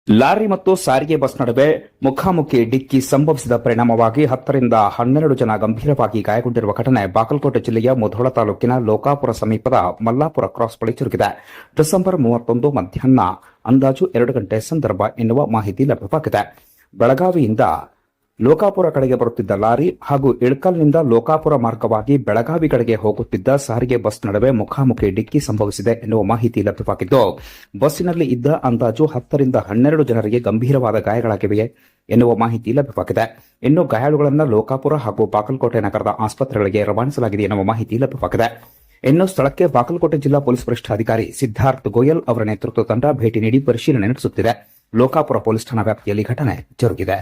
Lorry ಮತ್ತು ಸಾರಿಗೆ bus ನಡುವೆ ಮುಖಾಮುಖಿ ಡಿಕ್ಕಿ ಸಂಭವಿಸಿದ ಪರಿಣಾಮವಾಗಿ 10 ರಿಂದ 12 ಜನ ಗಂಭೀರವಾಗಿ ಗಾಯಗೊಂಡಿರುವ ಘಟನೆ ಬಾಗಲಕೋಟೆ ಜಿಲ್ಲೆಯ ಮುಧೋಳ ತಾಲೂಕಿನ ಲೋಕಾಪುರ ಸಮೀಪದ ಮಲ್ಲಾಪುರ ಕ್ರಾಸ್ ಬಳಿ ಜರುಗಿದೆ. ಡಿಸೆಂಬರ್ 31 ಮಧ್ಯಾಹ್ನ ಅಂದಾಜು 2 ಗಂಟೆ ಸಂದರ್ಭ ಎನ್ನುವ ಮಾಹಿತಿ ಲಭ್ಯವಾಗಿದೆ. ಬೆಳಗಾವಿಯಿಂದ ಲೋಕಾಪುರ ಕಡೆಗೆ ಬರುತ್ತಿದ್ದ ಲಾರಿ ಹಾಗೂ ಇಳಕಲ್ನಿಂದ ಲೋಕಾಪುರ ಮಾರ್ಗವಾಗಿ ಬೆಳಗಾವಿ ಕಡೆಗೆ ಹೋಗುತ್ತಿದ್ದ ಸಾರಿಗೆ ಬಸ್ ನಡುವೆ ಮುಖಾಮುಖಿ ಡಿಕ್ಕಿ ಸಂಭವಿಸಿದೆ ಎನ್ನುವ ಮಾಹಿತಿ ಲಭ್ಯವಾಗಿದ್ದು, ಬಸ್ಸಿನಲ್ಲಿ ಇದ್ದ ಅಂದಾಜು 10 ರಿಂದ 12 ಜನರಿಗೆ ಗಂಭೀರವಾದ ಗಾಯಗಳಾಗಿವೆ ಎನ್ನುವ ಮಾಹಿತಿ ಲಭ್ಯವಾಗಿದೆ. ಇನ್ನು ಗಾಯಾಳುಗಳನ್ನು ಲೋಕಾಪುರ ಹಾಗೂ ಬಾಗಲಕೋಟೆ ನಗರದ ಆಸ್ಪತ್ರೆಗಳಿಗೆ ರವಾನಿಸಲಾಗಿದೆ ಎನ್ನುವ ಮಾಹಿತಿ ಲಭ್ಯವಾಗಿದೆ. ಇನ್ನು ಸ್ಥಳಕ್ಕೆ ಬಾಗಲಕೋಟೆ ಜಿಲ್ಲಾ ಪೊಲೀಸ್ ವರಿಷ್ಠಾಧಿಕಾರಿ ಸಿದ್ದಾರ್ಥ್ ಗೋಯಲ್ ಅವರ ನೇತೃತ್ವದ ತಂಡ ಭೇಟಿ ನೀಡಿ ಪರಿಶೀಲನೆ ನಡೆಸುತ್ತಿದೆ. ಲೋಕಾಪುರ ಪೊಲೀಸ್ ಠಾಣಾ ವ್ಯಾಪ್ತಿಯಲ್ಲಿ ಘಟನೆ ಜರುಗಿದೆ.